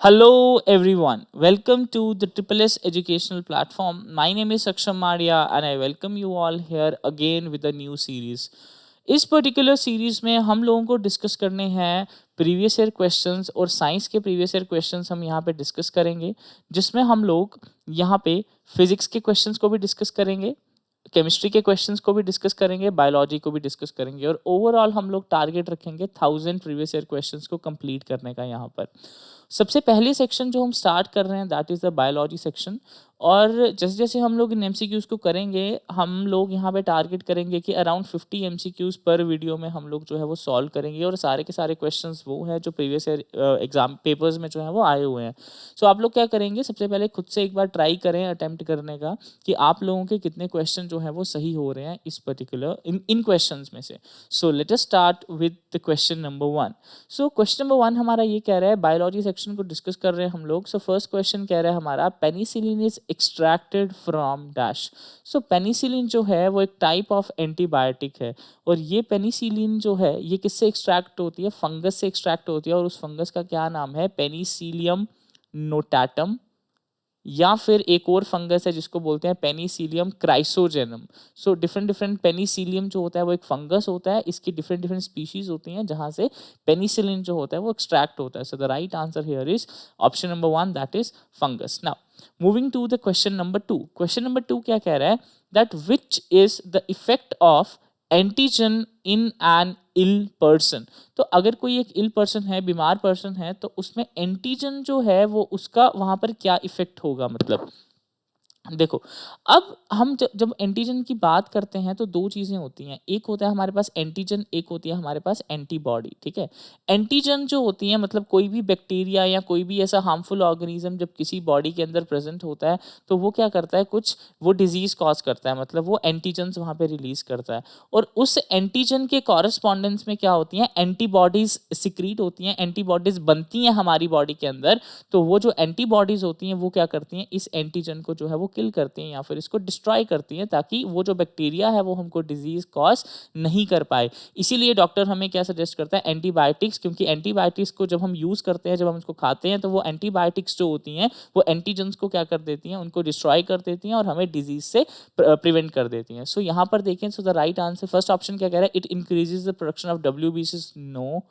Hello everyone, welcome to the Triple S Educational Platform. My name is Saksham Madia and I welcome you all here again with a new series. इस particular series में हम लोगों को discuss करने हैं previous year questions और science के previous year questions हम यहाँ पे डिस्कस करेंगे, जिसमें हम लोग यहाँ पे फिजिक्स के क्वेश्चंस को भी डिस्कस करेंगे, केमिस्ट्री के क्वेश्चंस को भी डिस्कस करेंगे, बायोलॉजी को भी डिस्कस करेंगे और ओवरऑल हम लोग टारगेट रखेंगे 1000 प्रीवियस ईयर क्वेश्चंस को कंप्लीट करने का। यहाँ पर सबसे पहले सेक्शन जो हम स्टार्ट कर रहे हैं that is the biology section. और जैसे जैसे हम लोग इन एमसीक्यूज़ को करेंगे, हम लोग यहाँ पे टारगेट करेंगे कि अराउंड 50 एमसीक्यूज़ पर वीडियो में हम लोग जो है वो सॉल्व करेंगे और सारे के सारे क्वेश्चंस वो हैं जो प्रीवियस ईयर एग्जाम पेपर्स में जो है वो आए हुए हैं। सो आप लोग क्या करेंगे, सबसे पहले खुद से एक बार ट्राई करें अटेम्प्ट करने का कि आप लोगों के कितने क्वेश्चन जो है वो सही हो रहे हैं इस पर्टिकुलर इन क्वेश्चंस में से। सो let us start with the question number 1। So question number 1 हमारा ये कह रहा है, बायोलॉजी सेक्शन को डिस्कस कर रहे हैं हम लोग। सो फर्स्ट क्वेश्चन कह रहा है हमारा, penicillin is extracted from dash. So penicillin जो है वो एक टाइप ऑफ एंटीबायोटिक है और ये पेनिसिलिन जो है ये किससे एक्सट्रैक्ट होती है, फंगस से एक्सट्रैक्ट होती है और उस फंगस का क्या नाम है, पेनिसिलियम नोटाटम। या फिर एक और फंगस है जिसको बोलते हैं Penicillium chrysogenum. So different different Penicillium जो होता है वो एक फंगस होता है, इसकी डिफरेंट डिफरेंट स्पीशीज होती हैं जहां से पेनिसिलिन जो होता है वो एक्सट्रैक्ट होता है। So the right answer here is option number 1 that is fungus. Now moving to the question number 2। Question number 2 क्या कह रहा है, that which is the effect of antigen in an ill person. तो अगर कोई एक इल पर्सन है, बीमार पर्सन है, तो उसमें एंटीजन जो है वो उसका वहां पर क्या इफेक्ट होगा। मतलब देखो, अब हम जब एंटीजन की बात करते हैं तो दो चीज़ें होती हैं, एक होता है हमारे पास एंटीजन, एक होती है हमारे पास एंटीबॉडी। ठीक है, एंटीजन जो होती है मतलब कोई भी बैक्टीरिया या कोई भी ऐसा हार्मफुल ऑर्गेनिज्म जब किसी बॉडी के अंदर प्रेजेंट होता है तो वो क्या करता है, कुछ वो डिजीज कॉज करता है, मतलब वो एंटीजन्स वहाँ पे रिलीज करता है और उस एंटीजन के कॉरेस्पॉन्डेंस में क्या होती हैं, एंटीबॉडीज सिक्रीट होती हैं, एंटीबॉडीज बनती हैं हमारी बॉडी के अंदर। तो वो जो एंटीबॉडीज होती हैं वो क्या करती हैं, इस एंटीजन को जो है वो किल करती हैं या फिर इसको डिस्ट्रॉय करती हैं ताकि वो जो बैक्टीरिया है वो हमको डिजीज कॉज नहीं कर पाए। इसीलिए डॉक्टर हमें क्या सजेस्ट करता है, एंटीबायोटिक्स, क्योंकि एंटीबायोटिक्स को जब हम यूज करते हैं, जब हम उसको खाते हैं तो वो एंटीबायोटिक्स जो होती हैं वो एंटीजन्स को क्या कर देती हैं, उनको डिस्ट्रॉय कर देती हैं और हमें डिजीज से प्रिवेंट कर देती हैं। सो यहाँ पर देखें, so the right answer first option क्या कह रहा है, it increases the production of WBCs। No,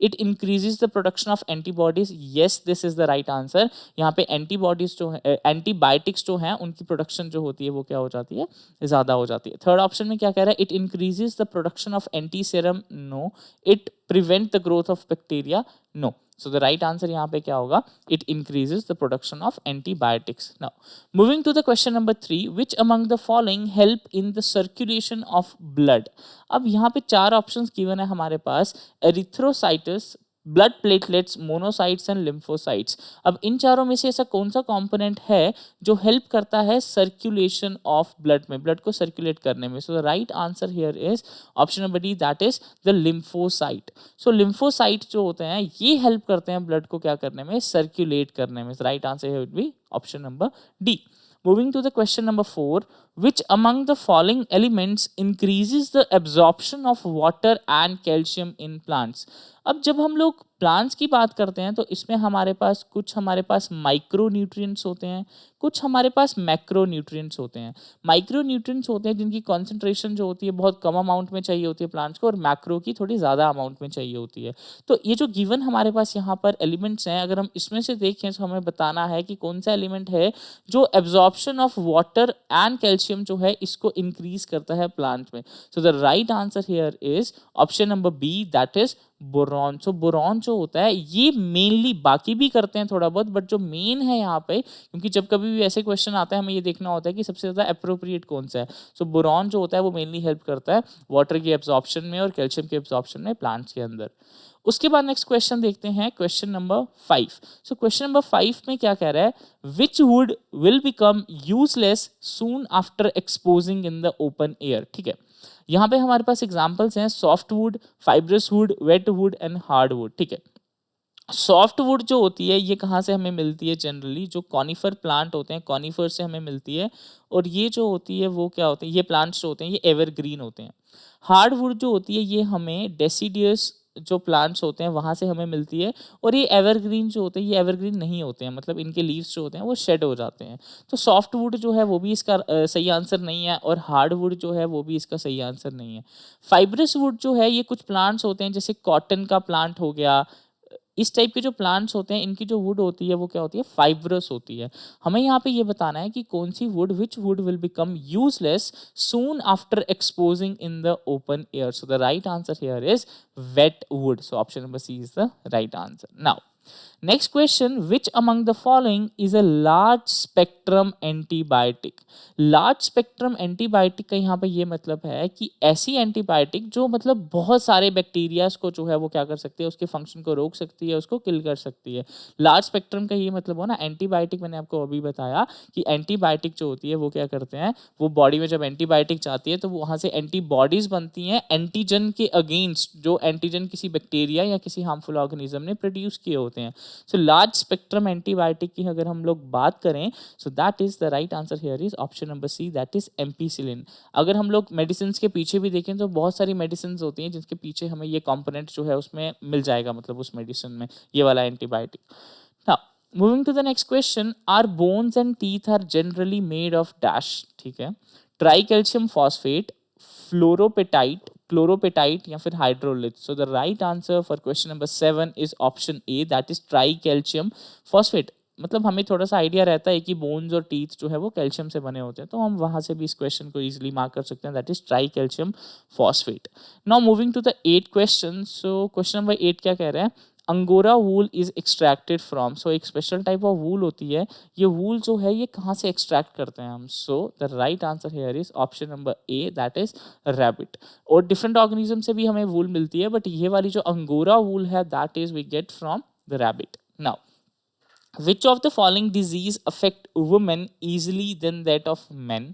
it increases the production of antibodies. Yes, this is the right answer. यहाँ पे एंटीबॉडीज जो है, एंटीबायोटिक्स जो है उनकी प्रोडक्शन जो होती है वो क्या हो जाती है, ज़्यादा हो जाती है। थर्ड ऑप्शन में क्या कह रहा है, it increases the production of antiserum. No, it prevent the growth of bacteria. No, so the right answer यहाँ पे क्या होगा, it increases the production of antibiotics. Now moving to the question number 3, which among the following help in the circulation of blood। अब यहाँ पे चार options given है हमारे पास, erythrocytes, blood platelets, monocytes and lymphocytes. अब इन चारों में से ऐसा कौन सा कंपोनेंट है जो हेल्प करता है सर्कुलेशन ऑफ ब्लड में, ब्लड को सर्कुलेट करने में। So the right answer here is option number D that is the lymphocyte. So lymphocyte जो होते हैं ये हेल्प करते हैं ब्लड को क्या करने में, सर्कुलेट करने में। Right answer here would be option number D. Moving to the question number 4, which among the following elements increases the absorption of water and calcium in plants। अब जब हम लोग प्लांट्स की बात करते हैं तो इसमें हमारे पास कुछ हमारे पास माइक्रो न्यूट्रिएंट्स होते हैं, कुछ हमारे पास मैक्रो न्यूट्रिएंट्स होते हैं। माइक्रो न्यूट्रिएंट्स होते हैं जिनकी कॉन्सेंट्रेशन जो होती है बहुत कम अमाउंट में चाहिए होती है प्लांट्स को, और मैक्रो की थोड़ी ज़्यादा अमाउंट में चाहिए होती है। तो ये जो गिवन हमारे पास यहाँ पर एलिमेंट्स हैं, अगर हम इसमें से देखें तो हमें बताना है कि कौन सा एलिमेंट है जो absorption of water and calcium जो है इसको इंक्रीज करता है प्लांट में। So the right answer here is option number B that is boron. So boron जो होता है ये मेनली, बाकी भी करते हैं थोड़ा बहुत, बट जो मेन है यहाँ पे, क्योंकि जब कभी भी ऐसे क्वेश्चन आता है हमें ये देखना होता है कि सबसे ज़्यादा अप्रोप्रिएट कौन सा है। सो बोरॉन जो होता है वो मेनली हेल्प करता है वाटर की एब्जॉर्प्शन में और कैल्शियम की एब्जॉर्प्शन में प्लांट्स के अंदर। उसके बाद नेक्स्ट क्वेश्चन देखते हैं, question number 5। So question number 5 में क्या कह रहा है, which wood will become useless soon after exposing in the open air. ठीक है, यहाँ पे हमारे पास एग्जांपल्स हैं, soft wood, fibrous wood, wet wood and hard wood. ठीक है, सॉफ्ट वुड जो होती है ये कहाँ से हमें मिलती है, जनरली जो कॉनिफर प्लांट होते हैं कॉनिफर से हमें मिलती है, और ये जो होती है वो क्या होते हैं, ये प्लांट्स जो होते हैं ये एवरग्रीन होते हैं। हार्ड वुड जो होती है ये हमें डेसीडियस जो प्लांट्स होते हैं वहाँ से हमें मिलती है, और ये एवरग्रीन जो होते हैं ये एवरग्रीन नहीं होते हैं, मतलब इनके लीव्स जो होते हैं वो शेड हो जाते हैं। तो सॉफ्ट वुड जो है वो भी इसका सही आंसर नहीं है, और हार्ड वुड जो है वो भी इसका सही आंसर नहीं है। फाइब्रस वुड जो है ये कुछ प्लांट्स होते हैं, जैसे कॉटन का प्लांट हो गया, इस टाइप के जो प्लांट्स होते हैं इनकी जो वुड होती है वो क्या होती है, फाइब्रस होती है। हमें यहाँ पे ये बताना है कि कौन सी wood, which wood will become useless soon after exposing in the open air. So the right answer here is wet wood. So option number C is the right answer. Now next question, which among the following is a large spectrum antibiotic? Large spectrum antibiotic का यहाँ पे ये मतलब है कि ऐसी antibiotic जो मतलब बहुत सारे बैक्टीरियाज को जो है वो क्या कर सकती है, उसके फंक्शन को रोक सकती है, उसको किल कर सकती है। लार्ज स्पेक्ट्रम का ये मतलब हो ना, एंटीबायोटिक मैंने आपको अभी बताया कि एंटीबायोटिक जो होती है वो क्या करते हैं, वो बॉडी में जब एंटीबायोटिक जाती है तो वहाँ से एंटीबॉडीज बनती हैं एंटीजन के अगेंस्ट, जो एंटीजन किसी बैक्टीरिया या किसी हार्मफुल ऑर्गेनिज्म ने प्रोड्यूस किए होते हैं। सो लार्ज स्पेक्ट्रम एंटीबायोटिक की अगर हम लोग बात करें, so that is the right answer here is option number C, that is ampicillin. अगर हम लोग मेडिसिन के पीछे भी देखें तो बहुत सारी मेडिसिन होती हैं जिसके पीछे हमें ये कंपोनेंट जो है उसमें मिल जाएगा, मतलब उस मेडिसिन में ये वाला antibiotic. Now moving to the next question, are bones and teeth are generally made of dash, ठीक है, tri calcium phosphate, fluorapatite, chlorapatite या फिर hydrolith. So the right answer for question number 7 is option A, that is tri calcium phosphate. मतलब हमें थोड़ा सा idea रहता है कि बोन्स और टीथ जो है वो कैल्शियम से बने होते हैं, तो हम वहां से भी इस क्वेश्चन को इजीली मार्क कर सकते हैं, that is tri calcium phosphate. Now moving to the 8th question. So question number 8 क्या कह रहे हैं, angora wool is extracted from. So एक स्पेशल टाइप ऑफ वूल होती है, ये वूल जो है ये कहाँ से एक्सट्रैक्ट करते हैं हम। सो the right answer here is option number A, that is rabbit. और डिफरेंट ऑर्गेनिज्म से भी हमें वूल मिलती है, बट ये वाली जो अंगोरा वूल है that is we get from the rabbit. Now which of the following disease affect women easily than that of men?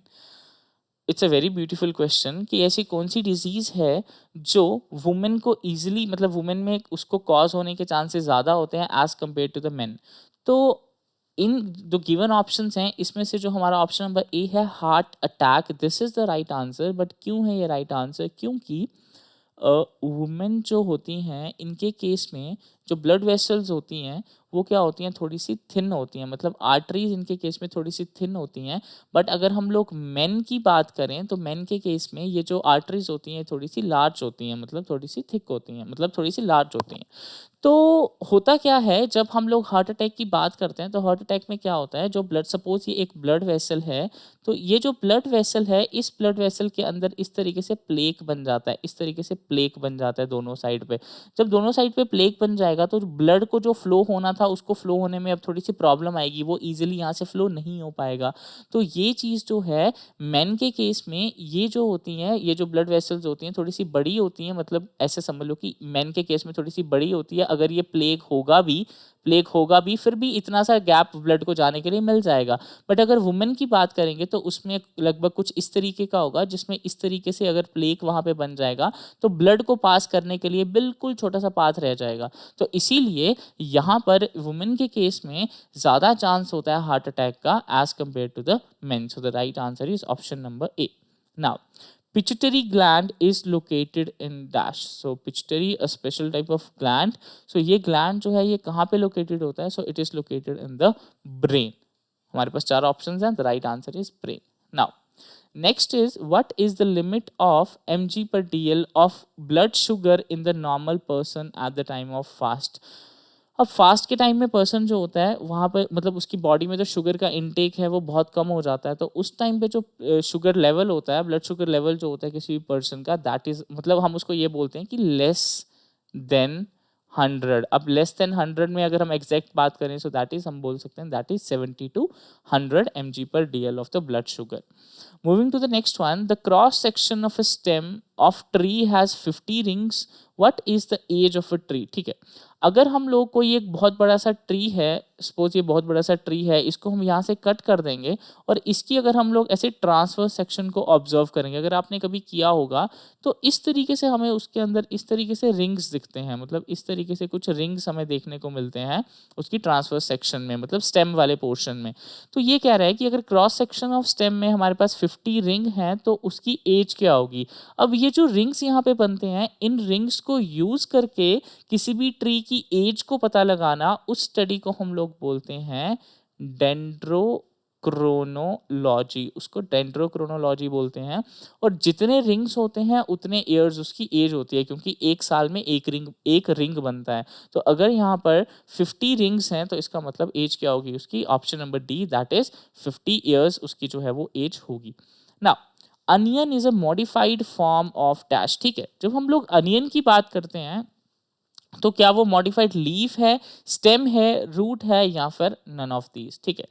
It's a very beautiful question कि ऐसी कौन सी डिजीज़ है जो वुमेन को ईजिली, मतलब वुमेन में उसको कॉज होने के चांसेस ज़्यादा होते हैं as compared to the men. तो इन जो गिवन ऑप्शंस हैं इसमें से जो हमारा ऑप्शन नंबर ए है heart attack, this is the right answer. But क्यों है ये राइट आंसर, क्योंकि वुमेन जो होती हैं इनके केस में जो ब्लड वेसल्स होती हैं वो क्या होती हैं, थोड़ी सी थिन होती हैं, मतलब आर्टरीज इनके केस में थोड़ी सी थिन होती हैं। बट अगर हम लोग मेन की बात करें तो मेन के केस में ये जो आर्टरीज होती हैं थोड़ी सी लार्ज होती हैं, मतलब थोड़ी सी थिक होती हैं, मतलब थोड़ी सी लार्ज होती हैं। तो होता क्या है, जब हम लोग हार्ट अटैक की बात करते हैं तो हार्ट अटैक में क्या होता है, जो ब्लड, सपोज ये एक ब्लड वेसल है, तो ये जो ब्लड वेसल है इस ब्लड वेसल के अंदर इस तरीके से प्लेक बन जाता है, इस तरीके से प्लेक बन जाता है दोनों साइड पे। जब दोनों साइड पे प्लेक बन जाएगा तो ब्लड को जो फ्लो होना था उसको फ्लो होने में अब थोड़ी सी प्रॉब्लम आएगी, वो ईजिली यहाँ से फ्लो नहीं हो पाएगा। तो ये चीज़ जो है मेन के केस में ये जो होती हैं, ये जो ब्लड वेसल्स होती हैं थोड़ी सी बड़ी होती हैं, मतलब ऐसे समझ लो कि मेन के केस में थोड़ी सी बड़ी होती है। अगर ये प्लेग होगा भी फिर भी इतना सा गैप ब्लड को जाने के लिए मिल जाएगा। बट अगर वुमेन की बात करेंगे तो उसमें लगभग कुछ इस तरीके का होगा, जिसमें इस तरीके से अगर प्लेग वहाँ पे बन जाएगा तो ब्लड को पास करने के लिए बिल्कुल छोटा सा पाथ रह जाएगा। तो इसीलिए यहाँ पर वुमेन के केस में ज़्यादा चांस होता है हार्ट अटैक का as compared to the men. So the right answer is option number A. Now pituitary gland is located in dash. So pituitary a special type of gland. So ये gland जो है ये कहाँ पे located होता है, so it is located in the brain. हमारे पास चार options हैं, the right answer is brain. Now next is, what is the limit of mg per dl of blood sugar in the normal person at the time of fast? अब fast के time में person जो होता है वहाँ पर मतलब उसकी बॉडी में जो शुगर का इनटेक है वो बहुत कम हो जाता है, तो उस टाइम पे जो शुगर लेवल होता है, ब्लड शुगर लेवल जो होता है किसी भी पर्सन का, दैट इज मतलब हम उसको ये बोलते हैं कि लेस देन 100। अब लेस देन 100 में अगर हम एग्जैक्ट बात करें सो दैट इज हम बोल सकते हैं that is 70 to 100 mg per dl of the blood sugar. Moving to the next one, the cross section of a stem of tree has 50 rings. What is the age of a tree? ठीक है, अगर हम लोग कोई एक बहुत बड़ा सा ट्री है, सपोज ये बहुत बड़ा सा ट्री है, इसको हम यहाँ से कट कर देंगे और इसकी अगर हम लोग ऐसे ट्रांसफर सेक्शन को ऑब्जर्व करेंगे, अगर आपने कभी किया होगा तो इस तरीके से हमें उसके अंदर इस तरीके से रिंग्स दिखते हैं, मतलब इस तरीके से कुछ रिंग्स हमें देखने को मिलते हैं उसकी ट्रांसफर सेक्शन में, मतलब स्टेम वाले पोर्शन में। तो ये कह रहा है कि अगर क्रॉस सेक्शन ऑफ स्टेम में हमारे पास 50 रिंग हैं तो उसकी एज क्या होगी। अब ये जो रिंग्स यहाँ पे बनते हैं, इन रिंग्स को यूज करके किसी भी ट्री की एज को पता लगाना, उस स्टडी को हम लोग बोलते हैं डेंड्रोक्रोनोलॉजी, उसको डेंड्रोक्रोनोलॉजी बोलते हैं। और जितने रिंग्स होते हैं उतने ईयर्स उसकी एज होती है, क्योंकि एक साल में एक रिंग बनता है। तो अगर यहाँ पर 50 रिंग्स हैं तो इसका मतलब एज क्या होगी उसकी, option number D, that is 50 years उसकी जो है वो एज होगी। Now onion is a modified form of dash. ठीक है, जब हम लोग अनियन की बात करते हैं तो क्या वो मॉडिफाइड लीफ है, स्टेम है, रूट है, या फिर नन ऑफ दीज। ठीक है,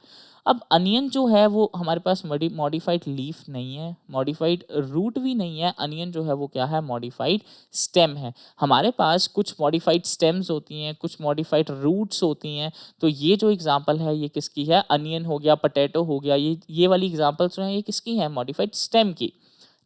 अब अनियन जो है वो हमारे पास मॉडिफाइड लीफ नहीं है, मॉडिफाइड रूट भी नहीं है, अनियन जो है वो क्या है, मॉडिफाइड स्टेम है। हमारे पास कुछ मॉडिफाइड स्टेम्स होती हैं, कुछ मॉडिफाइड रूट्स होती हैं। तो ये जो एग्जांपल है ये किसकी है, अनियन हो गया, पोटैटो हो गया, ये वाली एग्जांपल्स जो हैं ये किसकी हैं, मॉडिफाइड स्टेम की।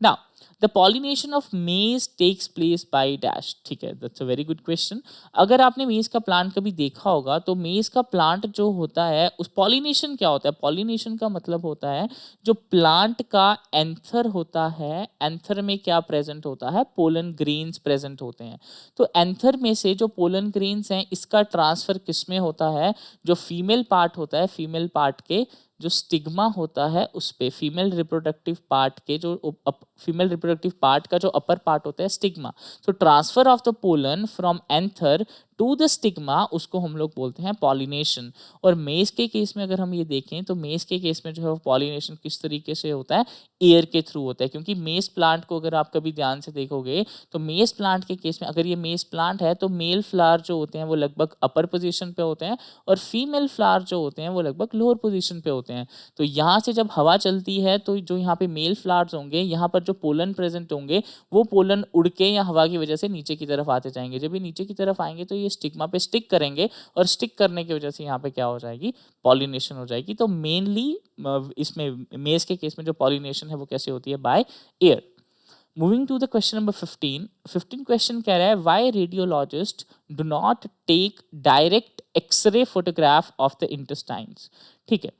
Now the pollination of maize takes place by dash. ठीक है, that's a very good question. अगर आपने मेज का प्लांट कभी देखा होगा तो मेज का प्लांट जो होता है उस पॉलिनेशन क्या होता है, पॉलिनेशन का मतलब होता है जो प्लांट का एंथर होता है, एंथर में क्या प्रेजेंट होता है, पोलन ग्रेन्स प्रेजेंट होते हैं। तो एंथर में से जो पोलन ग्रेन्स हैं इसका ट्रांसफर किस में होता है, जो फीमेल पार्ट होता है, फीमेल पार्ट के जो स्टिग्मा होता है उस पे, फीमेल रिप्रोडक्टिव पार्ट के जो फीमेल रिप्रोडक्टिव पार्ट का जो अपर पार्ट होता है स्टिग्मा। तो transfer of the pollen from anther to the stigma, उसको हम लोग बोलते हैं पॉलिनेशन। और मेज के केस में अगर हम ये देखें तो मेज के केस में जो है वो पॉलिनेशन किस तरीके से होता है, एयर के थ्रू होता है। क्योंकि मेज प्लांट को अगर आप कभी ध्यान से देखोगे तो मेज प्लांट के केस में, अगर ये मेज प्लांट है तो मेल फ्लावर जो होते हैं वो लगभग अपर पोजीशन पे होते हैं और फीमेल फ्लावर जो होते हैं वो लगभग लोअर पोजीशन पे होते हैं। तो यहाँ से जब हवा चलती है तो जो यहाँ पे मेल फ्लावर्स होंगे, यहाँ पर जो पोलन प्रेजेंट होंगे वो पोलन उड़ के या हवा की वजह से नीचे की तरफ आते जाएंगे। जब ये नीचे की तरफ आएंगे तो ये स्टिग्मा पे स्टिक करेंगे और स्टिक करने की वजह से यहाँ पे क्या हो जाएगी, पॉलिनेशन हो जाएगी। तो मेनली इसमें मेज के केस में जो पॉलिनेशन है वो कैसे होती है, by air. Moving to the question number 15 question कह रहा है why radiologist do not take direct x-ray photograph of the intestines. ठीक है,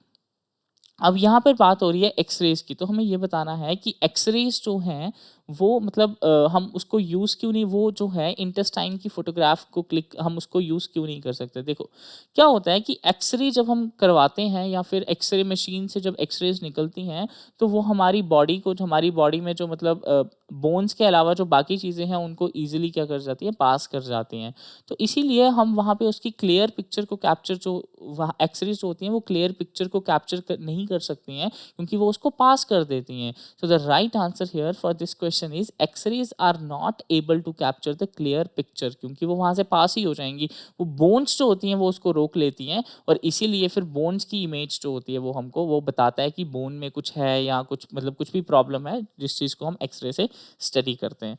अब यहाँ पर बात हो रही है एक्सरेज की, तो हमें ये बताना है कि एक्सरेज जो हैं वो मतलब हम उसको यूज़ क्यों नहीं, वो जो है इंटेस्टाइन की फोटोग्राफ को क्लिक हम उसको यूज़ क्यों नहीं कर सकते। देखो क्या होता है कि एक्सरे जब हम करवाते हैं या फिर एक्सरे मशीन से जब एक्सरेज निकलती हैं तो वो हमारी बॉडी को, हमारी बॉडी में जो मतलब बोन्स के अलावा जो बाकी चीज़ें हैं उनको ईजिली क्या कर जाती है, पास कर जाती हैं। तो इसीलिए हम वहाँ पे उसकी क्लियर पिक्चर को कैप्चर, जो वहाँ एक्सरेज जो होती हैं वो क्लियर पिक्चर को कैप्चर नहीं कर सकती हैं क्योंकि वो उसको पास कर देती हैं। So the right answer here for this question is x-rays are not able to capture the clear picture, क्योंकि वो वहाँ से पास ही हो जाएंगी। वो बोन्स जो होती हैं वो उसको रोक लेती हैं और इसीलिए फिर बोन्स की इमेज जो होती है वो हमको वो बताता है कि बोन में कुछ है या कुछ मतलब कुछ भी प्रॉब्लम है, जिस चीज़ को हम एक्सरे से स्टडी करते हैं।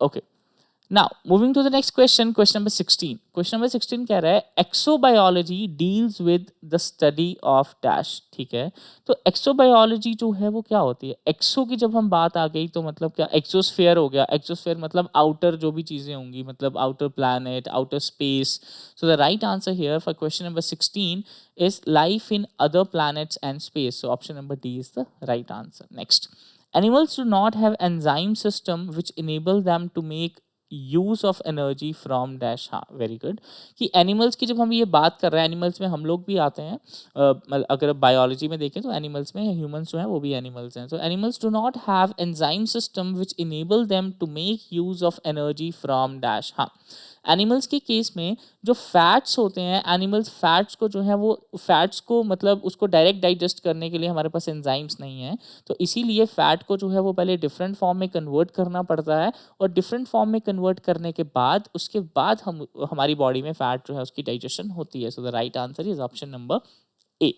Okay, now moving to the next question, question number 16। Question number 16 कह रहा है exobiology deals with the study of dash. ठीक है, तो एक्सोबायोलॉजी जो है वो क्या होती है, एक्सो की जब हम बात आ गई तो मतलब क्या, एक्सोस्फेयर हो गया, एक्सोस्फेयर मतलब आउटर जो भी चीज़ें होंगी, मतलब outer planet, outer space. So the right answer here for question number 16 is life in other planets and space. So option number D is the right answer. Next, animals do not have enzyme system which enable them to make use of energy from dash. हाँ, very good. कि animals की जब हम ये बात कर रहे हैं, एनिमल्स में हम लोग भी आते हैं, अगर बायोलॉजी में देखें तो एनिमल्स में ह्यूमंस जो हैं वो भी एनिमल्स हैं। तो animals do not have enzyme system which enable them to make use of energy from dash. हाँ, एनिमल्स के केस में जो फैट्स होते हैं, एनिमल्स फैट्स को जो है वो फैट्स को मतलब उसको डायरेक्ट डाइजेस्ट करने के लिए हमारे पास एंजाइम्स नहीं है। तो इसीलिए फैट को जो है वो पहले डिफरेंट फॉर्म में कन्वर्ट करना पड़ता है और डिफरेंट फॉर्म में कन्वर्ट करने के बाद उसके बाद हम हमारी बॉडी में फैट जो है उसकी डाइजेशन होती है। So the right answer is option number A.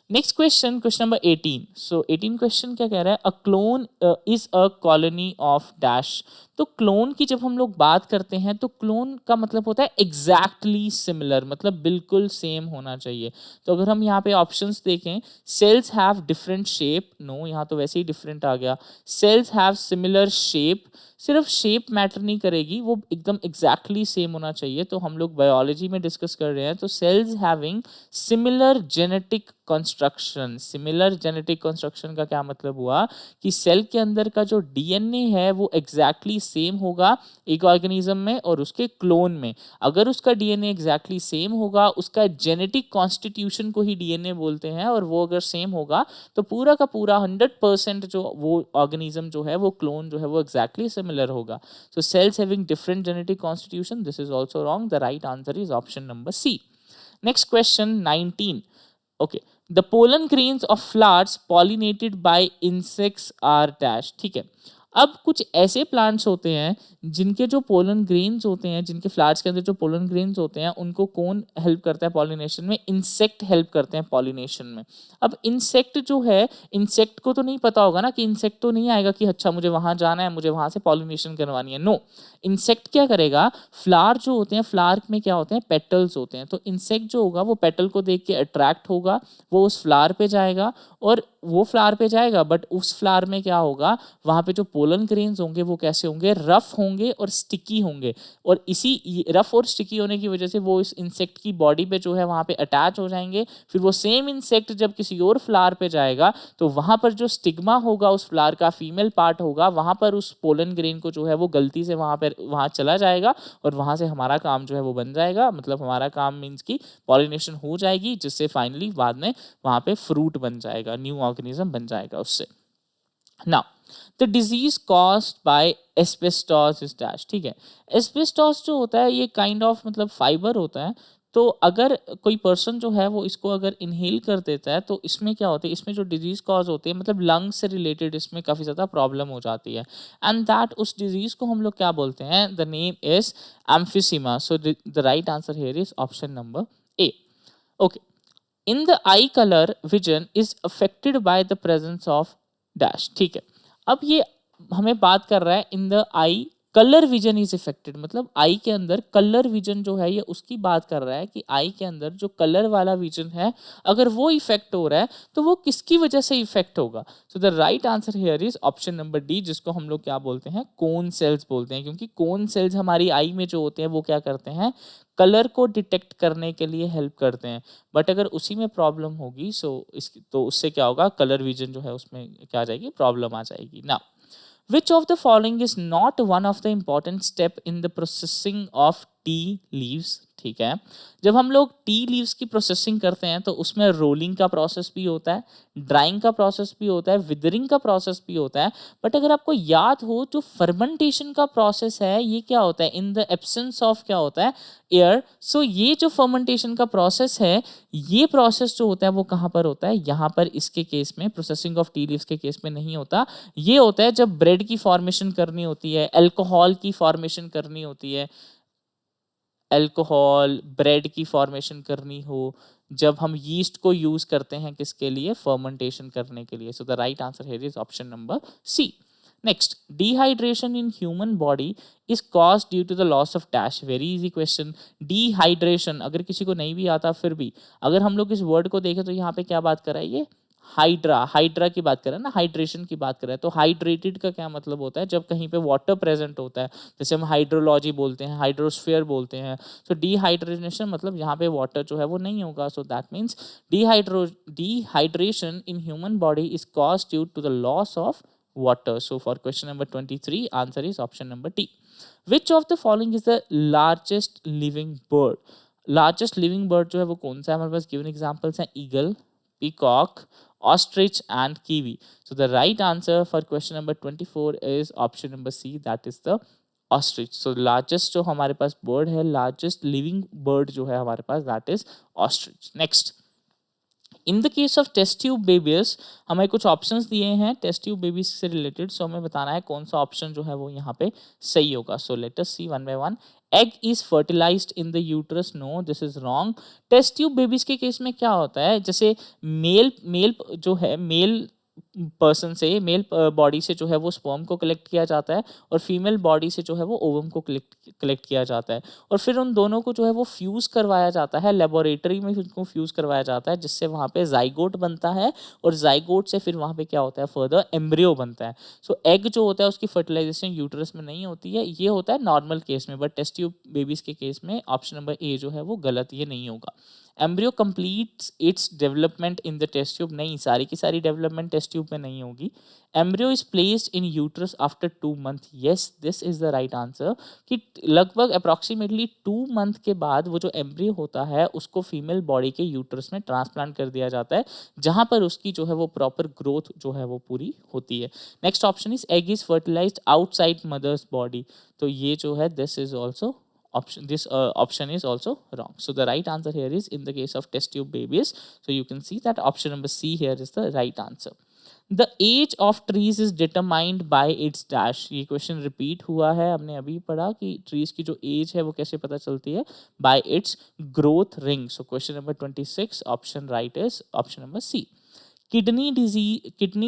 Next question, question number 18। So 18 question क्या कह रहा है, a clone is a colony of dash. तो क्लोन की जब हम लोग बात करते हैं तो क्लोन का मतलब होता है एग्जैक्टली सिमिलर, मतलब बिल्कुल सेम होना चाहिए। तो अगर हम यहाँ पे ऑप्शंस देखें, cells have different shape, no यहाँ तो वैसे ही डिफरेंट आ गया। सेल्स हैव सिमिलर शेप, सिर्फ शेप मैटर नहीं करेगी, वो एकदम एग्जैक्टली सेम होना चाहिए। तो हम लोग बायोलॉजी में डिस्कस कर रहे हैं, तो sales having similar genetic construction. Similar genetic construction का क्या मतलब हुआ कि सेल के अंदर का जो डीएनए है वो एग्जैक्टली सेम होगा एक ऑर्गेनिज्म में और उसके क्लोन में। अगर उसका डीएनए एग्जैक्टली सेम होगा, उसका जेनेटिक कॉन्स्टिट्यूशन को ही डीएनए बोलते हैं, और वो अगर सेम होगा तो पूरा का पूरा 100% जो वो ऑर्गेनिज्म जो है, वो क्लोन जो है, वो एग्जैक्टली सिमिलर होगा। So cells having different genetic constitution, this is also wrong. The right answer is option number C. Next question 19. Okay, the pollen grains of flowers pollinated by insects are dash. ठीक है, अब कुछ ऐसे plants होते हैं जिनके जो pollen grains होते हैं, जिनके फ्लावर्स के अंदर जो पोलन ग्रेन्स होते हैं, उनको कौन हेल्प करता है पॉलिनेशन में? इंसेक्ट हेल्प करते हैं पॉलिनेशन में। अब इंसेक्ट जो है, इंसेक्ट को तो नहीं पता होगा ना कि इंसेक्ट तो नहीं आएगा कि अच्छा मुझे वहां जाना है, मुझे वहां से पॉलिनेशन करवानी है। नो, इंसेक्ट क्या करेगा, फ्लावर जो होते हैं, फ्लावर में क्या होते हैं, पेटल्स होते हैं, तो इंसेक्ट जो होगा वो पेटल को देख के अट्रैक्ट होगा, वो उस फ्लावर पे जाएगा, और वो फ्लावर पे जाएगा, बट उस फ्लावर में क्या होगा, वहां पे जो पोलन ग्रेन्स होंगे वो कैसे होंगे, रफ होंगे और स्टिकी होंगे, और इसी रफ और स्टिकी होने की वजह से वो इस इंसेक्ट की बॉडी पे जो है वहां पे अटैच हो जाएंगे। फिर वो सेम इंसेक्ट जब किसी और फ्लावर पे जाएगा तो वहां पर जो स्टिग्मा होगा उस फ्लावर का, फीमेल पार्ट होगा, वहां पर उस पोलन ग्रेन को जो है वो गलती से वहां चला जाएगा, और वहां से हमारा काम जो है वो बन जाएगा। मतलब हमारा काम मीन्स की पॉलिनेशन हो जाएगी, जिससे फाइनली बाद में वहां पे फ्रूट बन जाएगा, न्यू ऑर्गेनिज्म बन जाएगा उससे। Now the disease caused by asbestos is dash. ठीक है, एस्बेस्टोस जो होता है ये काइंड ऑफ मतलब फाइबर होता है। तो अगर कोई पर्सन जो है वो इसको अगर इनहेल कर देता है तो इसमें क्या होता है, इसमें जो डिजीज कॉज होती है, मतलब लंग्स से रिलेटेड इसमें काफ़ी ज़्यादा प्रॉब्लम हो जाती है, एंड दैट उस डिजीज को हम लोग क्या बोलते हैं, the name is emphysema. So the right answer here is option number A. Okay, in the I colour vision is affected by the presence of dash. ठीक है, अब ये हमें बात कर रहा है in the I colour vision is affected, मतलब आई के अंदर कलर विजन जो है ये उसकी बात कर रहा है कि आई के अंदर जो कलर वाला विजन है अगर वो इफेक्ट हो रहा है तो वो किसकी वजह से इफेक्ट होगा। सो the right answer here is option number D, जिसको हम लोग क्या बोलते हैं, कोन सेल्स बोलते हैं, क्योंकि कोन सेल्स हमारी आई में जो होते हैं वो क्या करते हैं, कलर को डिटेक्ट करने के लिए हेल्प करते हैं। बट अगर उसी में प्रॉब्लम होगी तो उससे क्या होगा, कलर विजन जो है उसमें क्या आ जाएगी, प्रॉब्लम आ जाएगी ना। Which of the following is not one of the important step in the processing of tea leaves? ठीक है, जब हम लोग टी लीव्स की प्रोसेसिंग करते हैं तो उसमें रोलिंग का प्रोसेस भी होता है, ड्राइंग का प्रोसेस भी होता है, विदरिंग का प्रोसेस भी होता है। बट अगर आपको याद हो जो फर्मेंटेशन का प्रोसेस है ये क्या होता है, इन द एब्सेंस ऑफ क्या होता है, एयर। सो ये जो फर्मेंटेशन का प्रोसेस है, ये प्रोसेस जो होता है वो कहाँ पर होता है, यहाँ पर इसके केस में, प्रोसेसिंग ऑफ टी लीव्स के केस में नहीं होता। ये होता है जब ब्रेड की फॉर्मेशन करनी होती है, अल्कोहल की फॉर्मेशन करनी होती है, अल्कोहल ब्रेड की फॉर्मेशन करनी हो, जब हम यीस्ट को यूज करते हैं किसके लिए, फर्मेंटेशन करने के लिए। So the right answer here is option number C. Next, dehydration in human body is cause due to the loss of dash. Very easy question. Dehydration अगर किसी को नहीं भी आता फिर भी अगर हम लोग इस वर्ड को देखें तो यहाँ पे क्या बात कर रहा है, ये हाइड्रा की बात कर रहे हैं ना, हाइड्रेशन की बात कर रहे हैं। तो हाइड्रेटेड का क्या मतलब होता है, जब कहीं पे वाटर प्रेजेंट होता है, जैसे हम हाइड्रोलॉजी बोलते हैं, हाइड्रोस्फीयर बोलते हैं। तो डिहाइड्रेशन मतलब यहाँ पे वाटर जो है वो नहीं होगा। So that means dehydration in human body is cause due to the loss of water. So for question number 23, answer is option number D. Which of the following is the largest living bird? Largest living bird जो है वो कौन सा है, हमारे पास given examples हैं, eagle, peacock, ostrich and kiwi. So the right answer for question number 24 is option number C, that is the ostrich. So largest जो हमारे पास bird है, largest living bird जो है हमारे पास, that is ostrich. Next, in the case of test tube babies हमें कुछ options दिए हैं टेस्ट ट्यूब बेबीज से रिलेटेड। सो हमें बताना है कौन सा ऑप्शन जो है वो यहाँ पे सही होगा। So let us see one by one. Egg is fertilized in the uterus, no this is wrong. Test tube babies के केस में क्या होता है, जैसे मेल जो है, मेल पर्सन से, मेल बॉडी से जो है वो स्पर्म को कलेक्ट किया जाता है और फीमेल बॉडी से जो है वो ओवम को कलेक्ट किया जाता है और फिर उन दोनों को जो है वो फ्यूज़ करवाया जाता है, लेबोरेटरी में उनको फ्यूज़ करवाया जाता है, जिससे वहाँ पे जाइगोट बनता है और जाइगोट से फिर वहाँ पे क्या होता है, फर्दर एम्ब्रियो बनता है। सो एग जो होता है उसकी फर्टिलाइजेशन यूट्रस में नहीं होती है, ये होता है नॉर्मल केस में, बट टेस्ट ट्यूब बेबीज़ के केस में ऑप्शन नंबर ए जो है वो गलत, ये नहीं होगा। Embryo completes its development in the test tube, नहीं, सारी की सारी डेवलपमेंट टेस्ट ट्यूब में नहीं होगी। Embryo is placed in uterus after 2 month, yes this is the right answer, कि लगभग अप्रॉक्सीमेटली 2 मंथ के बाद वो जो एम्ब्रियो होता है उसको फीमेल बॉडी के यूट्रस में ट्रांसप्लांट कर दिया जाता है, जहां पर उसकी जो है वो प्रॉपर ग्रोथ जो है वो पूरी होती है। Next option is egg is fertilized outside mother's body, तो ये जो है this is also option, this option is also wrong. So the right answer here is in the case of test tube babies, so you can see that option number C here is the right answer. The age of trees is determined by its dash, ये question repeat हुआ है, हमने अभी पढ़ा कि trees की जो as है वो कैसे पता चलती है, by its growth ring. So question number 26 option right is option number C. Kidney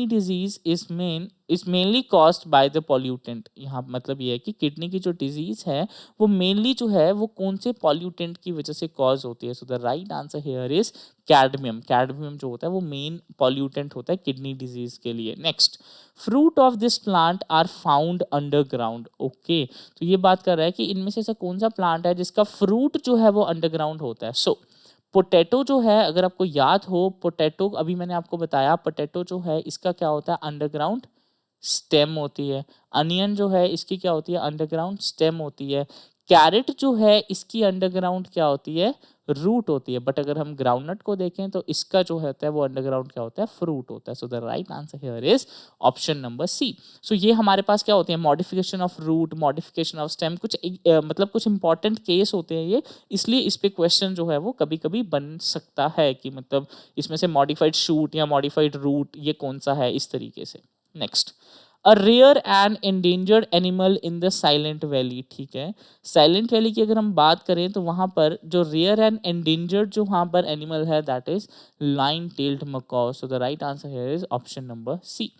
disease is mainly caused by the pollutant, यहाँ मतलब ये है कि किडनी की जो डिजीज है वो मेनली जो है वो कौन से पॉल्यूटेंट की वजह से कॉज होती है। So the right answer here is cadmium. Cadmium जो होता है वो मेन पॉल्यूटेंट होता है किडनी डिजीज के लिए। Next, fruit of this plant are found underground, okay, तो ये बात कर रहा है कि इनमें से ऐसा कौन सा प्लांट है जिसका फ्रूट जो है वो अंडरग्राउंड होता है। सो पोटैटो जो है, अगर आपको याद हो, पोटैटो अभी मैंने आपको बताया, पोटैटो जो है इसका क्या होता है, अंडरग्राउंड स्टेम होती है। अनियन जो है इसकी क्या होती है, अंडरग्राउंड स्टेम होती है। कैरेट जो है इसकी अंडरग्राउंड क्या होती है, रूट होती है। बट अगर हम ग्राउंडनट को देखें तो इसका जो होता है वो अंडरग्राउंड क्या होता है, फ्रूट होता है। So the right answer here is option number C. So ये हमारे पास क्या होते हैं, modification of root, modification of stem, कुछ मतलब कुछ इंपॉर्टेंट केस होते हैं ये, इसलिए इस पे क्वेश्चन जो है वो कभी कभी बन सकता है कि मतलब इसमें से मॉडिफाइड शूट या मॉडिफाइड रूट ये कौन सा है, इस तरीके से। Next, a rare and endangered animal in the Silent Valley, ठीक है, साइलेंट वैली की अगर हम बात करें तो वहां पर जो रेयर एंड एंडेंजर्ड जो वहां पर एनिमल है that is lion tailed macaque. So the right answer here is option number C.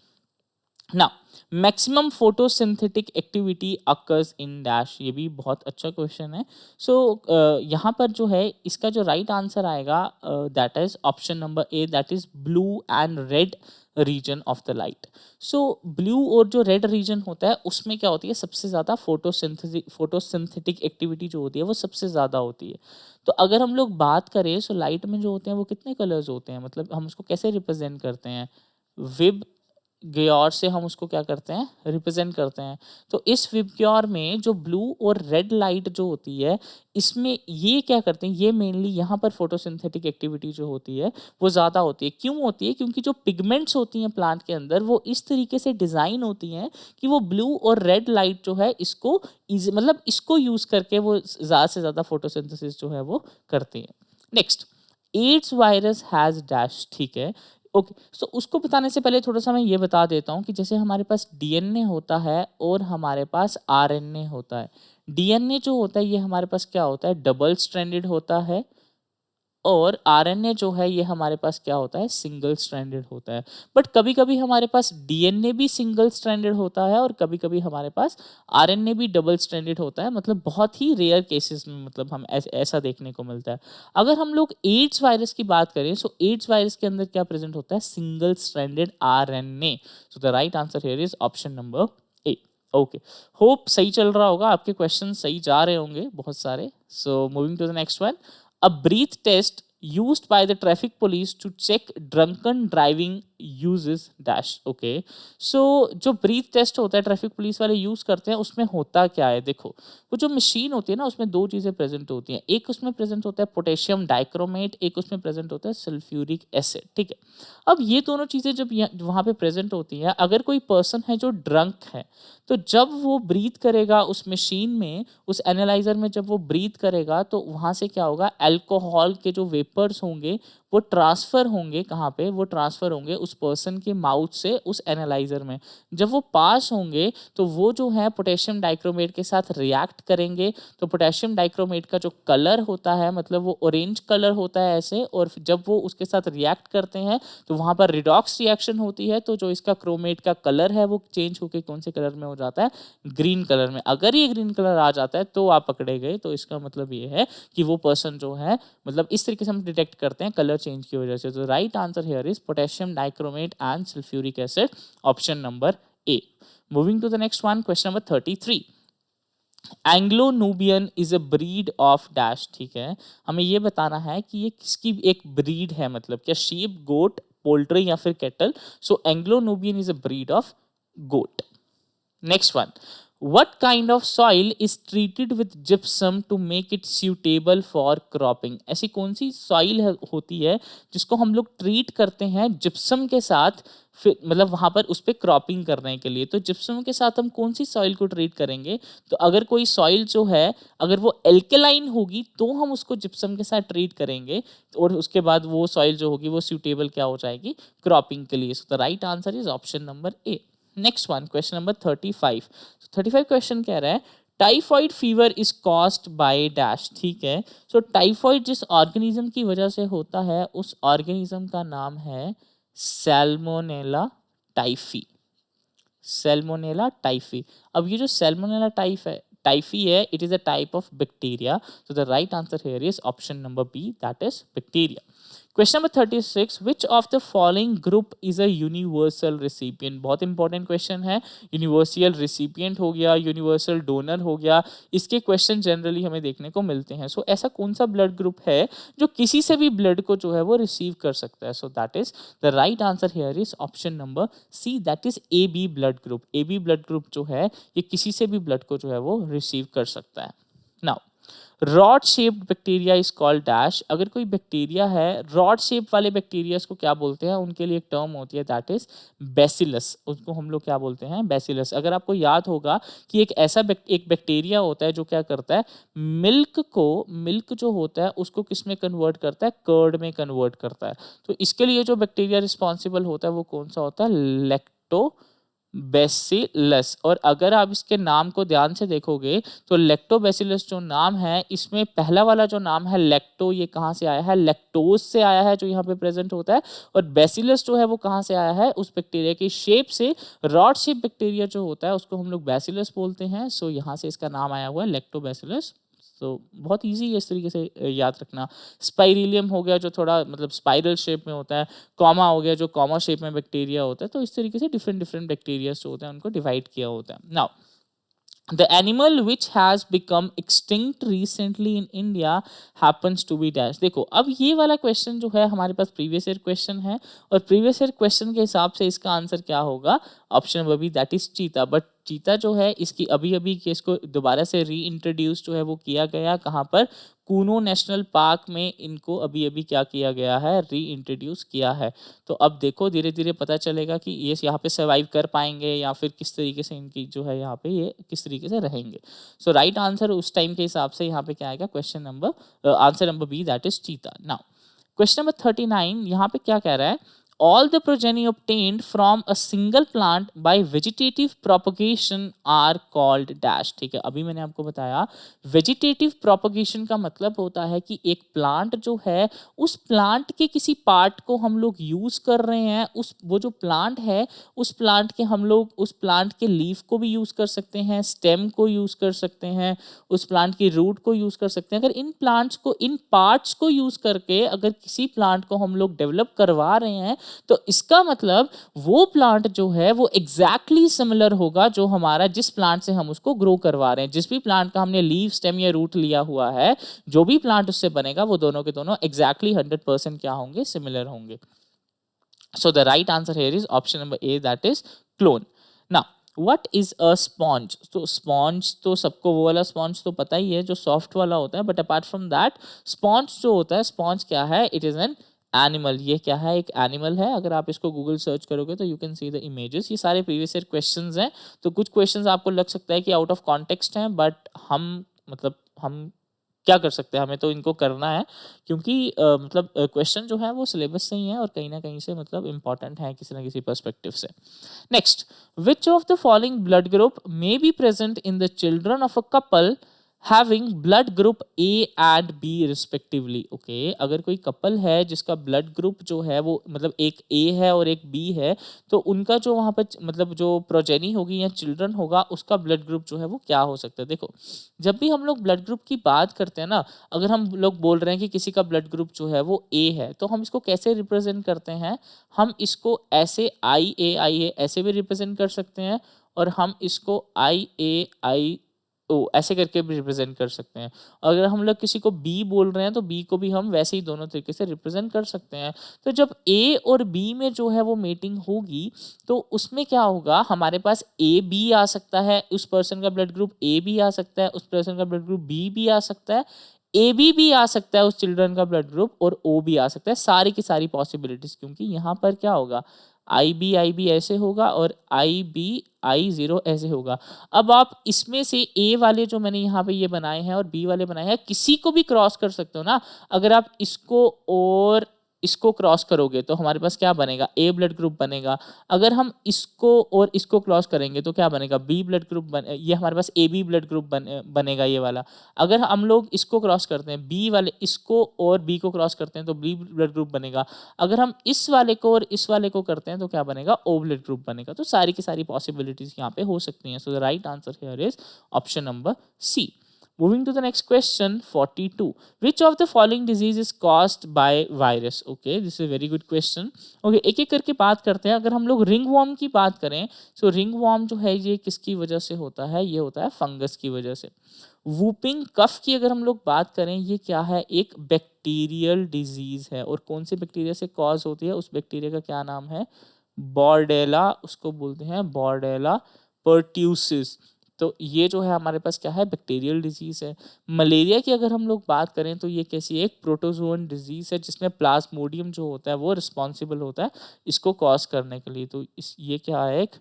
Now, maximum photosynthetic activity occurs in dash, ये भी बहुत अच्छा क्वेश्चन है। सो यहाँ पर जो है इसका जो राइट आंसर आएगा that is option number A, that is blue and red region of the light. So blue और जो रेड रीजन होता है उसमें क्या होती है, सबसे ज़्यादा फोटोसिंथेटिक एक्टिविटी जो होती है वो सबसे ज़्यादा होती है। तो अगर हम लोग बात करें, सो लाइट में जो होते हैं वो कितने कलर्स होते हैं, मतलब हम उसको कैसे रिप्रेजेंट करते हैं, विब ग्योर से हम उसको क्या करते हैं, रिप्रेजेंट करते हैं। तो इस विबग्योर में जो ब्लू और रेड लाइट जो होती है इसमें ये क्या करते हैं, ये मेनली यहाँ पर फोटोसिंथेटिक एक्टिविटी जो होती है वो ज़्यादा होती है। क्यों होती है, क्योंकि जो पिगमेंट्स होती हैं प्लांट के अंदर वो इस तरीके से डिज़ाइन होती हैं कि वो ब्लू और रेड लाइट जो है इसको मतलब इसको यूज़ करके वो ज़्यादा से ज़्यादा फोटोसिंथेसिस जो है वो करती हैं। Next, AIDS virus has dash, ठीक है, ओके, सो उसको बताने से पहले थोड़ा सा मैं ये बता देता हूँ कि जैसे हमारे पास डीएनए होता है और हमारे पास आरएनए होता है। डीएनए जो होता है ये हमारे पास क्या होता है, डबल स्ट्रैंडेड होता है, और आरएनए जो है ये हमारे पास क्या होता है, सिंगल स्ट्रैंडेड होता है। बट कभी कभी हमारे पास डीएनए भी सिंगल स्ट्रैंडेड होता है और कभी कभी हमारे पास आरएनए भी डबल स्ट्रैंडेड होता है, मतलब बहुत ही रेयर केसेस में मतलब हम ऐसा देखने को मिलता है। अगर हम लोग एड्स वायरस की बात करें, सो एड्स वायरस के अंदर क्या प्रेजेंट होता है, single stranded RNA. So the right answer here is option number A. Okay, hope सही चल रहा होगा, आपके क्वेश्चन सही जा रहे होंगे बहुत सारे। So moving to the next one, a breath test used by the traffic police to check drunken driving uses dash, okay, so जो ब्रीथ टेस्ट होता है ट्रैफिक पुलिस वाले यूज करते हैं उसमें होता क्या है, देखो वो जो मशीन होती है ना उसमें दो चीजें प्रेजेंट होती हैं, एक उसमें प्रेजेंट होता है पोटेशियम डाइक्रोमेट, एक उसमें प्रेजेंट होता है सल्फ्यूरिक एसिड, ठीक है। अब ये दोनों चीजें जब वहां पे प्रेजेंट होती हैं, अगर कोई पर्सन है जो ड्रंक है तो जब वो ब्रीथ करेगा उस मशीन में, उस एनालाइजर में जब वो ब्रीथ करेगा तो वहां से क्या होगा, अल्कोहल के जो वेपर्स होंगे वो ट्रांसफ़र होंगे कहाँ पे, वो ट्रांसफ़र होंगे उस पर्सन के माउथ से उस एनालाइज़र में। जब वो पास होंगे तो वो जो है पोटेशियम डाइक्रोमेट के साथ रिएक्ट करेंगे, तो पोटेशियम डाइक्रोमेट का जो कलर होता है मतलब वो ऑरेंज कलर होता है ऐसे, और जब वो उसके साथ रिएक्ट करते हैं तो वहाँ पर रिडॉक्स रिएक्शन होती है, तो जो इसका क्रोमेट का कलर है वो चेंज होकर कौन से कलर में हो जाता है, ग्रीन कलर में। अगर ये ग्रीन कलर आ जाता है तो आप पकड़े गए। तो इसका मतलब ये है कि वो पर्सन जो है, मतलब इस तरीके से हम डिटेक्ट करते हैं कलर चेंज की वजह से। तो right answer here is potassium dichromate and sulphuric acid, option number A. Moving to the next one, question number 33। Anglo Nubian is a breed of dash, ठीक है, हमें ये बताना है कि ये किसकी एक ब्रीड है, मतलब क्या शीप, गोट, पोल्ट्री या फिर cattle. So Anglo Nubian is a breed of goat. Next one, what kind of soil is treated with gypsum to make it suitable for cropping? ऐसी कौन सी सॉइल होती है जिसको हम लोग ट्रीट करते हैं जिप्सम के साथ, फिर मतलब वहाँ पर उस पर क्रॉपिंग करने के लिए। तो जिप्सम के साथ हम कौन सी सॉइल को ट्रीट करेंगे, तो अगर कोई सॉइल जो है अगर वो एल्केलाइन होगी तो हम उसको जिप्सम के साथ ट्रीट करेंगे, और उसके बाद वो सॉइल जो होगी वो सूटेबल क्या हो जाएगी, क्रॉपिंग के लिए। So the right answer is option number A. Next one, question number 35। 35 question कह रहा है typhoid fever is caused bye dash, ठीक है। सो टाइफॉइड जिस ऑर्गेनिज्म की वजह से होता है उस ऑर्गेनिज्म का नाम है सैल्मोनेला टाइफी। Salmonella typhi. अब ये जो सैल्मोनेला टाइफी है, it is a type of bacteria. So the right answer here is option number B, that is bacteria. Question number 36, which of the following group is a universal recipient. बहुत important question है। Universal recipient हो गया, universal donor हो गया, इसके question generally हमें देखने को मिलते हैं। सो ऐसा कौन सा ब्लड ग्रुप है जो किसी से भी ब्लड को जो है वो रिसीव कर सकता है। So that is the right answer here is option number C, that is A B blood group. A B blood group जो है ये किसी से भी ब्लड को जो है वो रिसीव कर सकता है। Now rod shaped bacteria is called dash. अगर कोई बैक्टीरिया है रॉड शेप वाले बैक्टीरिया को क्या बोलते हैं, उनके लिए एक टर्म होती है दैट इज बैसिलस। उसको हम लोग क्या बोलते हैं, बैसिलस। अगर आपको याद होगा कि एक ऐसा एक बैक्टीरिया होता है जो क्या करता है, मिल्क जो होता है उसको किस में कन्वर्ट करता है, कर्ड में कन्वर्ट करता है। तो इसके लिए जो बैक्टीरिया रिस्पॉन्सिबल होता है वो कौन सा होता है, लैक्टो बेसिलस। और अगर आप इसके नाम को ध्यान से देखोगे तो लैक्टोबैसिलस जो नाम है, इसमें पहला वाला जो नाम है लैक्टो, ये कहाँ से आया है, लैक्टोज से आया है जो यहाँ पे प्रेजेंट होता है। और बैसिलस जो है वो कहाँ से आया है, उस बैक्टीरिया की शेप से। रॉड शेप बैक्टीरिया जो होता है उसको हम लोग बैसिलस बोलते हैं। सो यहाँ से इसका नाम आया हुआ है लैक्टोबैसिलस। तो बहुत इजी है इस तरीके से याद रखना। स्पाइरिलियम हो गया जो थोड़ा मतलब स्पाइरल शेप में होता है, कॉमा हो गया जो कॉमा शेप में बैक्टीरिया होता है। तो इस तरीके से डिफरेंट डिफरेंट बैक्टीरिया जो होते हैं उनको डिवाइड किया होता है। Now the animal which has become extinct recently in India happens to be dash। देखो अब ये वाला क्वेश्चन जो है हमारे पास प्रीवियस ईयर क्वेश्चन है, और प्रीवियस ईयर क्वेश्चन के हिसाब से इसका आंसर क्या होगा, option number B, that is cheetah. But cheetah जो है इसकी अभी अभी इसको दोबारा से री इंट्रोड्यूस जो है वो किया गया, कहाँ पर, कूनो नेशनल पार्क में इनको अभी अभी क्या किया गया है, री इंट्रोड्यूस किया है। तो अब देखो धीरे धीरे पता चलेगा कि ये यहाँ पे सर्वाइव कर पाएंगे या फिर किस तरीके से इनकी जो है यहाँ पे ये किस तरीके से रहेंगे। सो राइट आंसर उस टाइम के हिसाब से यहाँ पे क्या आएगा, question number answer number B, that is cheetah. Now question number 39 यहाँ पे क्या कह रहा है, all the progeny obtained from a single plant by vegetative propagation are called dash। ठीक है, अभी मैंने आपको बताया वेजिटेटिव प्रोपगेशन का मतलब होता है कि एक प्लांट जो है उस प्लांट के किसी पार्ट को हम लोग यूज कर रहे हैं, उस वो जो प्लांट है उस प्लांट के हम लोग उस प्लांट के लीफ को भी यूज कर सकते हैं, स्टेम को यूज कर सकते हैं, उस प्लांट की रूट को यूज कर सकते हैं। अगर इन प्लांट्स को, इन पार्ट्स को यूज करके अगर किसी प्लांट को हम लोग डेवलप करवा रहे हैं तो इसका मतलब वो प्लांट जो है वो एग्जैक्टली सिमिलर होगा जो हमारा, जिस प्लांट से हम उसको ग्रो करवा रहे हैं। जिस भी प्लांट का हमने लीफ, स्टेम या रूट लिया हुआ है, जो भी प्लांट उससे बनेगा वो दोनों के दोनों एग्जैक्टली 100% क्या होंगे, सिमिलर होंगे। सो the right answer here is option number A, that is clone. Now what is a sponge. तो स्पॉन्ज तो सबको वो वाला स्पॉन्ज तो पता ही है जो सॉफ्ट वाला होता है, but apart from that sponge जो होता है, स्पॉन्ज क्या है, इट इज एन एनिमल। ये क्या है, एक एनिमल है। अगर आप इसको गूगल सर्च करोगे तो you can see the images. ये सारे प्रीवियस ईयर क्वेश्चंस हैं, तो कुछ क्वेश्चंस आपको लग सकता है कि आउट ऑफ कॉन्टेक्स्ट हैं, बट हम क्या कर सकते हैं, हमें तो इनको करना है क्योंकि मतलब क्वेश्चन जो है वो सिलेबस से ही है और कहीं ना कहीं से मतलब इंपॉर्टेंट है किसी ना किसी पर्सपेक्टिव से। Next, which of the following blood group may be present in the children of a couple having blood group A and B respectively. Okay, अगर कोई कपल है जिसका ब्लड ग्रुप जो है वो मतलब एक ए है और एक बी है, तो उनका जो वहाँ पर मतलब जो प्रोजेनी होगी या चिल्ड्रन होगा उसका ब्लड ग्रुप जो है वो क्या हो सकता है। देखो, जब भी हम लोग ब्लड ग्रुप की बात करते हैं ना, अगर हम लोग बोल रहे हैं कि किसी का ब्लड ग्रुप जो है वो ए है, तो हम इसको कैसे रिप्रेजेंट करते हैं, हम इसको ऐसे आई ए ऐसे भी रिप्रेजेंट कर सकते हैं, और हम इसको आई ओ ऐसे करके भी रिप्रेजेंट कर सकते हैं। अगर हम लोग किसी को बी बोल रहे हैं तो बी को भी हम वैसे ही दोनों तरीके से रिप्रेजेंट कर सकते हैं। तो जब ए और बी में जो है वो मीटिंग होगी, तो उसमें क्या होगा, हमारे पास ए बी आ सकता है, उस पर्सन का ब्लड ग्रुप ए भी आ सकता है, उस पर्सन का ब्लड ग्रुप बी भी आ सकता है, ए बी भी आ सकता है उस चिल्ड्रन का ब्लड ग्रुप, और ओ भी आ सकता है। सारी की सारी पॉसिबिलिटीज, क्योंकि यहाँ पर क्या होगा, आई बी ऐसे होगा और आई जीरो ऐसे होगा। अब आप इसमें से ए वाले जो मैंने यहाँ पे ये बनाए हैं और बी वाले बनाए हैं, किसी को भी क्रॉस कर सकते हो ना। अगर आप इसको और इसको क्रॉस करोगे तो हमारे पास क्या बनेगा, ए ब्लड ग्रुप बनेगा। अगर हम इसको और इसको क्रॉस करेंगे तो क्या बनेगा, बी ब्लड ग्रुप ये हमारे पास ए बी ब्लड ग्रुप बनेगा ये वाला। अगर हम लोग इसको क्रॉस करते हैं, बी वाले इसको और बी को क्रॉस करते हैं तो बी ब्लड ग्रुप बनेगा। अगर हम इस वाले को और इस वाले को करते हैं तो क्या बनेगा, ओ ब्लड ग्रुप बनेगा। तो सारी की सारी पॉसिबिलिटीज यहाँ पे हो सकती हैं। So the right answer here is option number C. Moving to the next question, 42. Which of the following disease is caused by virus? Okay, this is a very good question. Okay, एक एक करके बात करते हैं। अगर हम लोग ring warm की बात करें, तो रिंग वॉर्म जो है ये किसकी वजह से होता है, ये होता है फंगस की वजह से। वूपिंग कफ की अगर हम लोग बात करें, ये क्या है, एक बैक्टीरियल डिजीज है, और कौन से बैक्टीरिया से कॉज होती है, उस बैक्टीरिया का क्या नाम है, बॉर्डेला, उसको बोलते हैं बॉर्डेला पर्ट्यूसिस। तो ये जो है हमारे पास क्या है, बैक्टीरियल डिजीज है। मलेरिया की अगर हम लोग बात करें तो ये कैसी एक प्रोटोजोअन डिजीज है, जिसमें प्लाज्मोडियम जो होता है वो रिस्पॉन्सिबल होता है इसको कॉज करने के लिए। तो ये क्या है, एक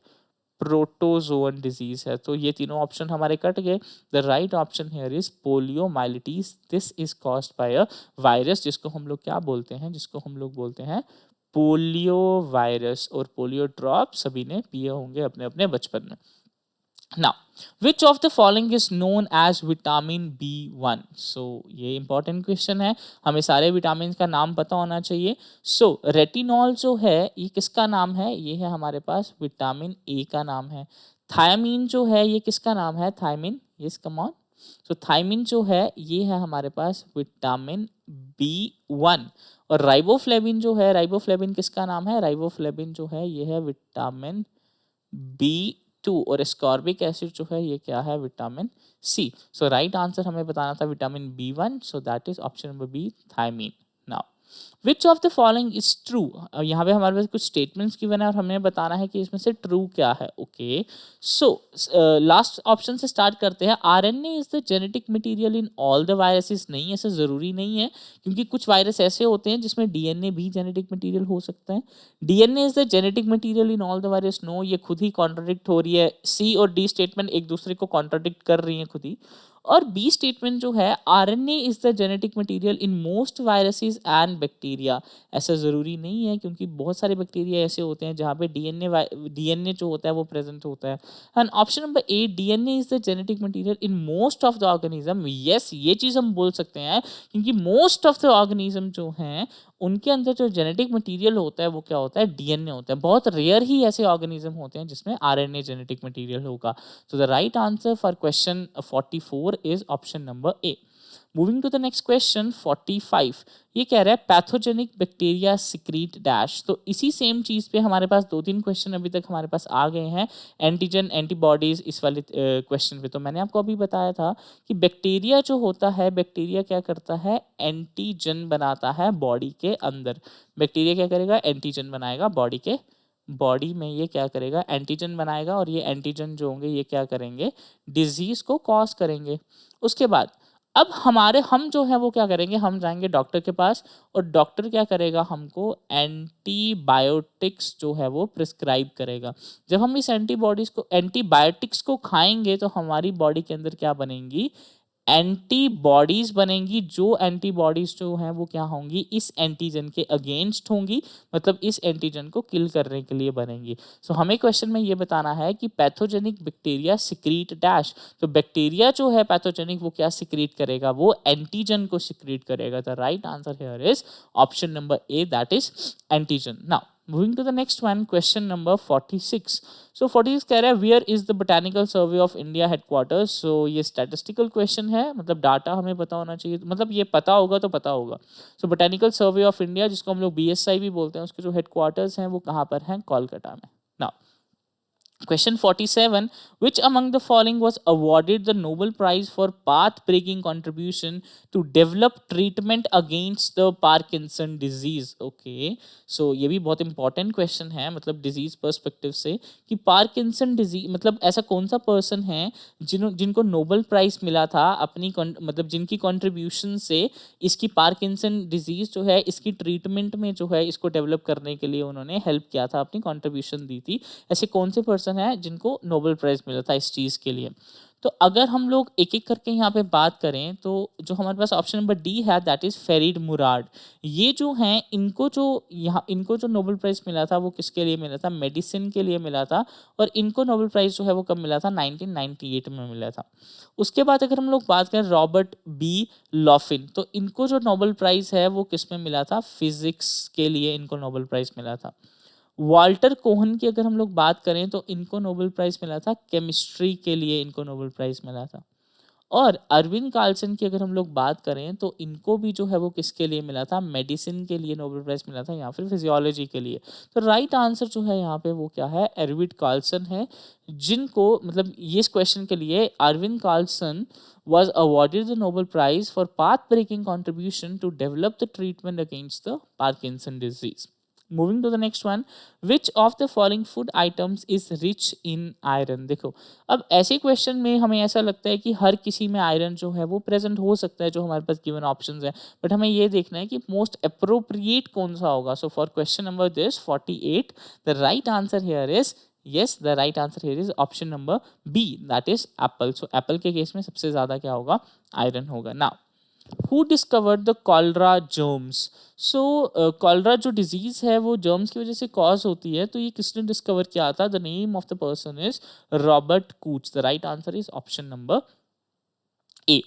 प्रोटोजोअन डिजीज है। तो ये तीनों ऑप्शन हमारे कट गए। The right option here is poliomyelitis. This is caused by a virus, जिसको हम लोग क्या बोलते हैं, जिसको हम लोग बोलते हैं पोलियो वायरस। और पोलियो ड्रॉप सभी ने पिए होंगे अपने अपने बचपन में। Now, which of the following is known as vitamin B1? So ये important question है, हमें सारे विटामिन का नाम पता होना चाहिए। So रेटिनॉल जो है ये किसका नाम है, ये है हमारे पास विटामिन ए का नाम है। थायमीन जो है ये किसका नाम है, thiamine, yes come on. So thiamine जो है ये है हमारे पास विटामिन B1। और राइबोफ्लेविन जो है, राइबोफ्लेविन किसका नाम है, राइबोफ्लेविन जो है ये है विटामिन B2। और एस्कॉर्बिक एसिड जो है ये क्या है, vitamin C. So right answer हमें बताना था vitamin B1, so that is option number B, thiamine. Now which of the following is true. यहाँ पे हमारे पास कुछ स्टेटमेंट्स गिवन है और हमें बताना है कि इसमें से ट्रू क्या है। ओके, सो लास्ट ऑप्शन से स्टार्ट करते हैं। RNA is the genetic material in all the viruses. नहीं, ऐसा जरूरी नहीं है, क्योंकि कुछ वायरस ऐसे होते हैं जिसमें डीएनए भी जेनेटिक मटेरियल हो सकता है। DNA is the genetic material in all the virus. No, ये खुद ही कॉन्ट्राडिक्ट हो रही है। सी और डी स्टेटमेंट एक दूसरे को कॉन्ट्राडिक्ट कर रही है खुद ही। और बी स्टेटमेंट जो है, RNA is the genetic material in most viruses and bacteria. ऐसा जरूरी नहीं है, क्योंकि बहुत सारे बैक्टीरिया ऐसे होते हैं जहाँ पे डीएनए जो होता है वो प्रेजेंट होता है। And option number A, DNA is the genetic material in most of the organism. Yes, ये चीज हम बोल सकते हैं, क्योंकि मोस्ट ऑफ द ऑर्गेनिज्म जो हैं उनके अंदर जो जेनेटिक मटेरियल होता है वो क्या होता है, डीएनए होता है। बहुत रेयर ही ऐसे ऑर्गेनिज्म होते हैं जिसमें आरएनए जेनेटिक मटेरियल होगा। So the right answer for question 44 is option number A. Moving to the next question, 45. ये कह रहा है पैथोजेनिक बैक्टीरिया सिक्रीट डैश। तो इसी सेम चीज़ पे हमारे पास 2-3 क्वेश्चन अभी तक हमारे पास आ गए हैं, एंटीजन एंटीबॉडीज इस वाले क्वेश्चन पे। तो मैंने आपको अभी बताया था कि बैक्टीरिया जो होता है, बैक्टीरिया क्या करता है, एंटीजन बनाता है बॉडी के अंदर। बैक्टीरिया क्या करेगा, एंटीजन बनाएगा बॉडी में ये क्या करेगा, एंटीजन बनाएगा, और ये एंटीजन जो होंगे ये क्या करेंगे, डिजीज को कॉज करेंगे। उसके बाद अब हम जो है वो क्या करेंगे, हम जाएंगे डॉक्टर के पास, और डॉक्टर क्या करेगा, हमको एंटीबायोटिक्स जो है वो प्रिस्क्राइब करेगा। जब हम इस एंटीबायोटिक्स को खाएंगे तो हमारी बॉडी के अंदर क्या बनेंगी, एंटीबॉडीज बनेंगी, जो एंटीबॉडीज जो हैं वो क्या होंगी, इस एंटीजन के अगेंस्ट होंगी, मतलब इस एंटीजन को किल करने के लिए बनेंगी। सो हमें क्वेश्चन में ये बताना है कि पैथोजेनिक बैक्टीरिया सिक्रीट डैश, तो बैक्टीरिया जो है पैथोजेनिक वो क्या सिक्रीट करेगा, वो एंटीजन को सिक्रीट करेगा। The right answer here is option number A, that is antigen. Now moving to the next one, question number 46। So 46 कह रहा है where is the botanical survey of India headquarters. So ये statistical question है, मतलब data हमें पता होना चाहिए, मतलब ये पता होगा तो पता होगा। सो बोटानिकल सर्वे ऑफ इंडिया, जिसको हम लोग BSI भी बोलते हैं, उसके जो हेडक्वार्टर्स हैं वो कहाँ पर हैं, कोलकाता में। Now Question 47. Which among the following was awarded the Nobel Prize for path-breaking contribution to develop treatment against the Parkinson disease? Okay. So ये भी बहुत important question है, मतलब disease perspective से, कि Parkinson disease मतलब ऐसा कौन सा person है जिनको Nobel Prize मिला था अपनी मतलब जिनकी contribution से इसकी Parkinson disease जो है इसकी treatment में जो है इसको develop करने के लिए उन्होंने help किया था, अपनी contribution दी थी। ऐसे कौन से पर्सन है जिनको नोबेल प्राइज मिला था इस चीज के लिए। तो अगर हम लोग एक एक करके यहाँ पे बात करें तो जो हमारे पास ऑप्शन नंबर डी है, दैट इज फेरिड मुराद। ये जो हैं इनको जो नोबेल प्राइज मिला था वो किसके लिए मिला था, मेडिसिन के लिए मिला था। और इनको नोबेल प्राइज जो है वो कब मिला था, 1998 में मिला था। उसके बाद अगर हम लोग बात करें रॉबर्ट बी लॉफिन, तो इनको जो नोबेल प्राइज है वो किस में मिला था, फिजिक्स के लिए इनको नोबेल प्राइज मिला था। वाल्टर कोहन की अगर हम लोग बात करें तो इनको नोबेल प्राइज मिला था केमिस्ट्री के लिए, इनको नोबेल प्राइज मिला था। और अरविंद कार्लसन की अगर हम लोग बात करें तो इनको भी जो है वो किसके लिए मिला था, मेडिसिन के लिए नोबेल प्राइज मिला था या फिर फिजियोलॉजी के लिए। तो राइट आंसर जो है यहाँ पे वो क्या है, अरविंद कार्लसन है, जिनको मतलब ये इस क्वेश्चन के लिए Arvid Carlsson was awarded the Nobel Prize for path-breaking contribution to develop the treatment against the Parkinson disease. Moving to the next one, which of the following food items is rich in iron? देखो अब ऐसे question में हमें ऐसा लगता है कि हर किसी में आयरन जो है वो प्रेजेंट हो सकता है जो हमारे पास गिवन ऑप्शंस है, बट हमें ये देखना है कि मोस्ट अप्रोप्रिएट कौन सा होगा। So for question number this 48, the right answer here is yes, the right answer here is option number B, that is apple. So apple के केस में सबसे ज्यादा क्या होगा, आयरन होगा। Now who discovered the cholera germs? So cholera जो disease है वो germs की वजह से cause होती है, तो ये किसने discover किया था, the name of the person is Robert Koch. The right answer is option number A.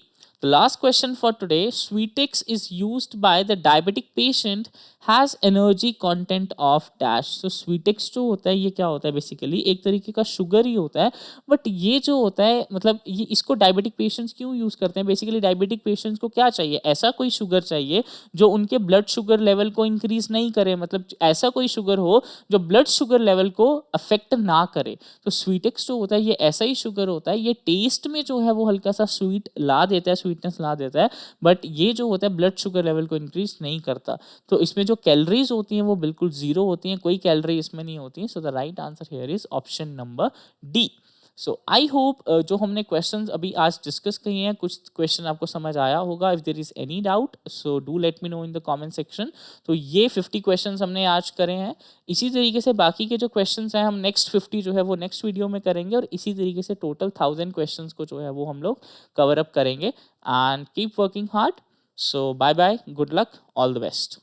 The last question for today, Sweetex is used by the diabetic patient has energy content of dash. So Sweetex जो होता है ये क्या होता है, basically एक तरीके का शुगर ही होता है, बट ये जो होता है मतलब ये इसको डायबिटिक पेशेंट्स क्यों यूज़ करते हैं, बेसिकली डायबिटिक पेशेंट्स को क्या चाहिए, ऐसा कोई शुगर चाहिए जो उनके ब्लड शुगर लेवल को इंक्रीज नहीं करे, मतलब ऐसा कोई शुगर हो जो ब्लड शुगर लेवल को अफेक्ट ना करे। तो स्वीटेक्स जो होता है ये ऐसा ही शुगर होता है, ये टेस्ट में जो है वो हल्का सा स्वीट ला देता है, स्वीटनेस ला देता है, बट ये जो होता है ब्लड शुगर लेवल को इंक्रीज नहीं करता। तो इसमें जो कैलोरीज होती हैं वो बिल्कुल जीरो होती हैं, कोई कैलोरी इसमें नहीं होती है। So the right answer here is option number D. So I hope जो हमने क्वेश्चंस अभी आज डिस्कस किए हैं, कुछ क्वेश्चन आपको समझ आया होगा। If there is any doubt so do let me know in the comment section. तो ये 50 क्वेश्चंस हमने आज करे हैं, इसी तरीके से बाकी के जो क्वेश्चंस हैं हम नेक्स्ट 50 जो है वो नेक्स्ट वीडियो में करेंगे, और इसी तरीके से टोटल 1000 क्वेश्चंस को जो है वो हम लोग कवर अप करेंगे। And keep working hard. So bye bye, good luck, all the best.